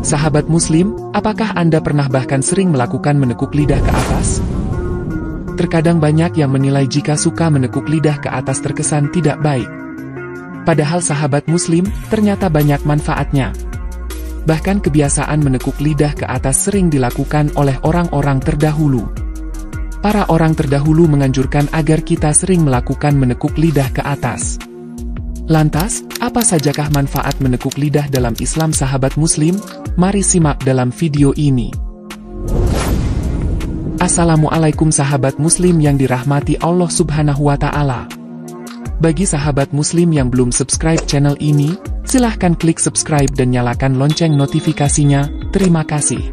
Sahabat Muslim, apakah Anda pernah bahkan sering melakukan menekuk lidah ke atas? Terkadang banyak yang menilai jika suka menekuk lidah ke atas terkesan tidak baik. Padahal sahabat Muslim, ternyata banyak manfaatnya. Bahkan kebiasaan menekuk lidah ke atas sering dilakukan oleh orang-orang terdahulu. Para orang terdahulu menganjurkan agar kita sering melakukan menekuk lidah ke atas. Lantas, apa sajakah manfaat menekuk lidah dalam Islam sahabat Muslim? Mari simak dalam video ini. Assalamualaikum sahabat Muslim yang dirahmati Allah Subhanahu wa Ta'ala. Bagi sahabat Muslim yang belum subscribe channel ini, silahkan klik subscribe dan nyalakan lonceng notifikasinya. Terima kasih.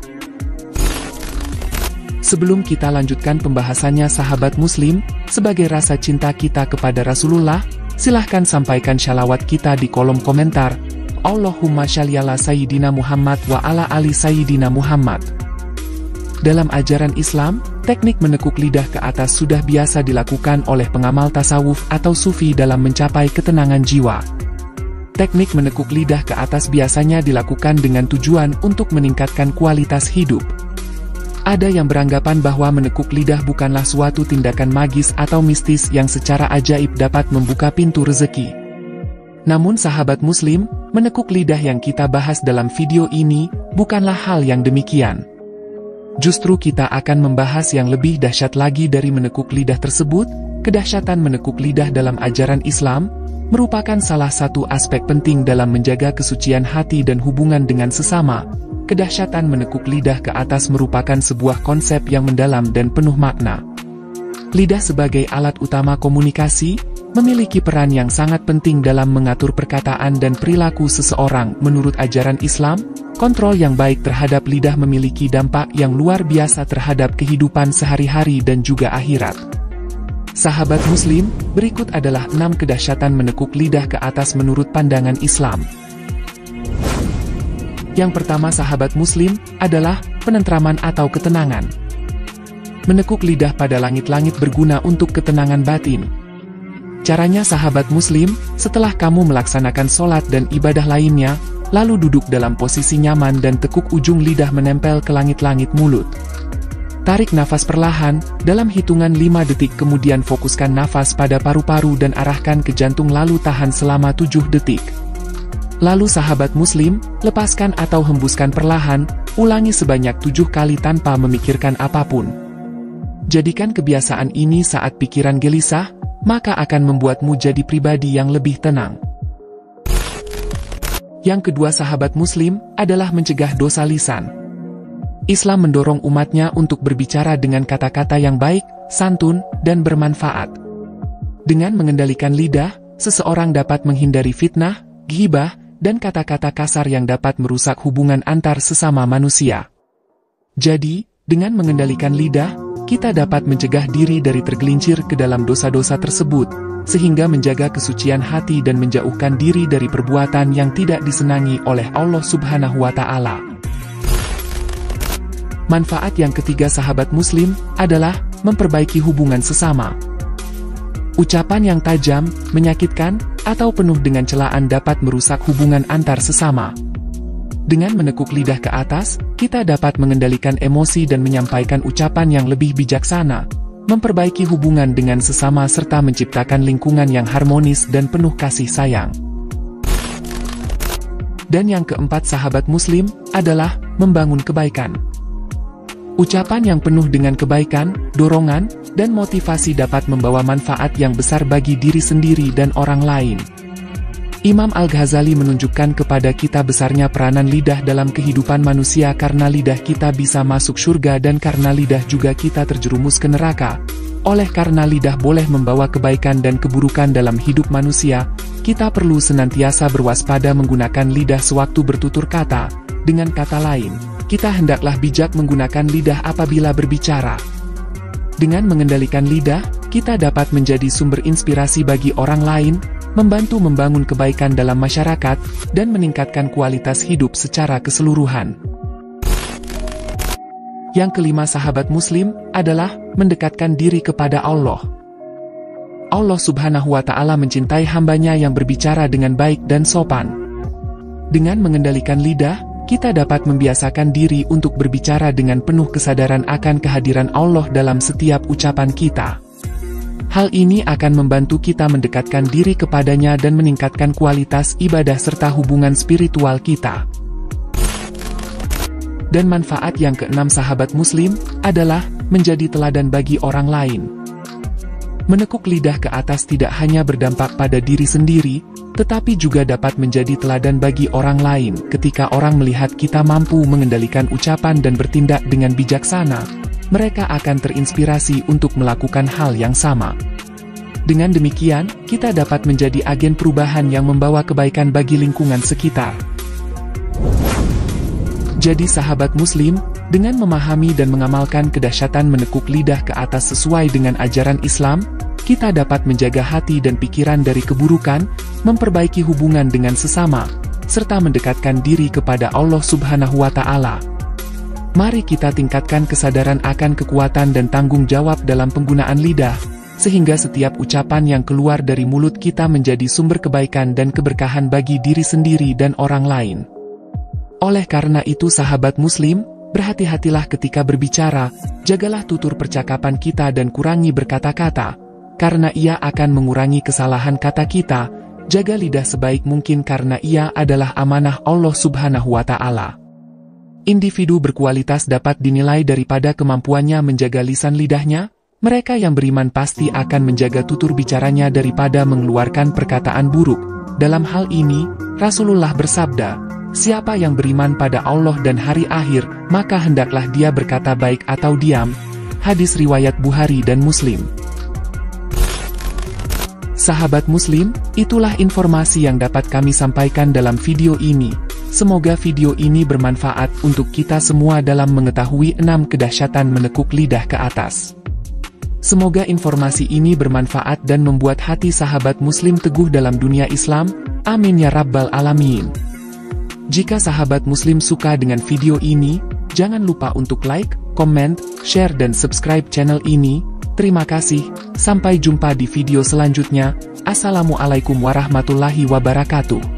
Sebelum kita lanjutkan pembahasannya sahabat Muslim, sebagai rasa cinta kita kepada Rasulullah, silahkan sampaikan shalawat kita di kolom komentar. Allahumma shalli ala Sayyidina Muhammad wa ala ali Sayyidina Muhammad. Dalam ajaran Islam, teknik menekuk lidah ke atas sudah biasa dilakukan oleh pengamal tasawuf atau sufi dalam mencapai ketenangan jiwa. Teknik menekuk lidah ke atas biasanya dilakukan dengan tujuan untuk meningkatkan kualitas hidup. Ada yang beranggapan bahwa menekuk lidah bukanlah suatu tindakan magis atau mistis yang secara ajaib dapat membuka pintu rezeki. Namun sahabat Muslim, menekuk lidah yang kita bahas dalam video ini, bukanlah hal yang demikian. Justru kita akan membahas yang lebih dahsyat lagi dari menekuk lidah tersebut. Kedahsyatan menekuk lidah dalam ajaran Islam, merupakan salah satu aspek penting dalam menjaga kesucian hati dan hubungan dengan sesama. Kedahsyatan menekuk lidah ke atas merupakan sebuah konsep yang mendalam dan penuh makna. Lidah sebagai alat utama komunikasi, memiliki peran yang sangat penting dalam mengatur perkataan dan perilaku seseorang. Menurut ajaran Islam, kontrol yang baik terhadap lidah memiliki dampak yang luar biasa terhadap kehidupan sehari-hari dan juga akhirat. Sahabat Muslim, berikut adalah 6 kedahsyatan menekuk lidah ke atas menurut pandangan Islam. Yang pertama sahabat Muslim, adalah penentraman atau ketenangan. Menekuk lidah pada langit-langit berguna untuk ketenangan batin. Caranya sahabat Muslim, setelah kamu melaksanakan sholat dan ibadah lainnya, lalu duduk dalam posisi nyaman dan tekuk ujung lidah menempel ke langit-langit mulut. Tarik nafas perlahan, dalam hitungan 5 detik kemudian fokuskan nafas pada paru-paru dan arahkan ke jantung lalu tahan selama 7 detik. Lalu sahabat Muslim, lepaskan atau hembuskan perlahan, ulangi sebanyak 7 kali tanpa memikirkan apapun. Jadikan kebiasaan ini saat pikiran gelisah, maka akan membuatmu jadi pribadi yang lebih tenang. Yang kedua sahabat Muslim, adalah mencegah dosa lisan. Islam mendorong umatnya untuk berbicara dengan kata-kata yang baik, santun, dan bermanfaat. Dengan mengendalikan lidah, seseorang dapat menghindari fitnah, ghibah, dan kata-kata kasar yang dapat merusak hubungan antar sesama manusia. Jadi, dengan mengendalikan lidah, kita dapat mencegah diri dari tergelincir ke dalam dosa-dosa tersebut, sehingga menjaga kesucian hati dan menjauhkan diri dari perbuatan yang tidak disenangi oleh Allah Subhanahu wa Ta'ala. Manfaat yang ketiga sahabat Muslim, adalah memperbaiki hubungan sesama. Ucapan yang tajam, menyakitkan, atau penuh dengan celaan dapat merusak hubungan antar sesama. Dengan menekuk lidah ke atas, kita dapat mengendalikan emosi dan menyampaikan ucapan yang lebih bijaksana, memperbaiki hubungan dengan sesama serta menciptakan lingkungan yang harmonis dan penuh kasih sayang. Dan yang keempat sahabat Muslim, adalah membangun kebaikan. Ucapan yang penuh dengan kebaikan, dorongan, dan motivasi dapat membawa manfaat yang besar bagi diri sendiri dan orang lain. Imam Al-Ghazali menunjukkan kepada kita besarnya peranan lidah dalam kehidupan manusia karena lidah kita bisa masuk surga dan karena lidah juga kita terjerumus ke neraka. Oleh karena lidah boleh membawa kebaikan dan keburukan dalam hidup manusia, kita perlu senantiasa berwaspada menggunakan lidah sewaktu bertutur kata. Dengan kata lain, kita hendaklah bijak menggunakan lidah apabila berbicara. Dengan mengendalikan lidah, kita dapat menjadi sumber inspirasi bagi orang lain, membantu membangun kebaikan dalam masyarakat, dan meningkatkan kualitas hidup secara keseluruhan. Yang kelima sahabat Muslim, adalah mendekatkan diri kepada Allah. Allah Subhanahu wa Ta'ala mencintai hambanya yang berbicara dengan baik dan sopan. Dengan mengendalikan lidah, kita dapat membiasakan diri untuk berbicara dengan penuh kesadaran akan kehadiran Allah dalam setiap ucapan kita. Hal ini akan membantu kita mendekatkan diri kepadanya dan meningkatkan kualitas ibadah serta hubungan spiritual kita. Dan manfaat yang keenam sahabat muslim, adalah menjadi teladan bagi orang lain. Menekuk lidah ke atas tidak hanya berdampak pada diri sendiri, tetapi juga dapat menjadi teladan bagi orang lain. Ketika orang melihat kita mampu mengendalikan ucapan dan bertindak dengan bijaksana, mereka akan terinspirasi untuk melakukan hal yang sama. Dengan demikian, kita dapat menjadi agen perubahan yang membawa kebaikan bagi lingkungan sekitar. Jadi sahabat muslim, dengan memahami dan mengamalkan kedahsyatan menekuk lidah ke atas sesuai dengan ajaran Islam, kita dapat menjaga hati dan pikiran dari keburukan, memperbaiki hubungan dengan sesama, serta mendekatkan diri kepada Allah Subhanahu wa Ta'ala. Mari kita tingkatkan kesadaran akan kekuatan dan tanggung jawab dalam penggunaan lidah, sehingga setiap ucapan yang keluar dari mulut kita menjadi sumber kebaikan dan keberkahan bagi diri sendiri dan orang lain. Oleh karena itu sahabat muslim, berhati-hatilah ketika berbicara, jagalah tutur percakapan kita dan kurangi berkata-kata, karena ia akan mengurangi kesalahan kata kita. Jaga lidah sebaik mungkin karena ia adalah amanah Allah Subhanahu wa Ta'ala. Individu berkualitas dapat dinilai daripada kemampuannya menjaga lisan lidahnya. Mereka yang beriman pasti akan menjaga tutur bicaranya daripada mengeluarkan perkataan buruk. Dalam hal ini, Rasulullah bersabda, siapa yang beriman pada Allah dan hari akhir, maka hendaklah dia berkata baik atau diam. Hadis riwayat Bukhari dan Muslim. Sahabat muslim, itulah informasi yang dapat kami sampaikan dalam video ini. Semoga video ini bermanfaat untuk kita semua dalam mengetahui 6 kedahsyatan menekuk lidah ke atas. Semoga informasi ini bermanfaat dan membuat hati sahabat muslim teguh dalam dunia Islam. Amin ya rabbal alamin. Jika sahabat muslim suka dengan video ini, jangan lupa untuk like, comment, share dan subscribe channel ini. Terima kasih, sampai jumpa di video selanjutnya. Assalamualaikum warahmatullahi wabarakatuh.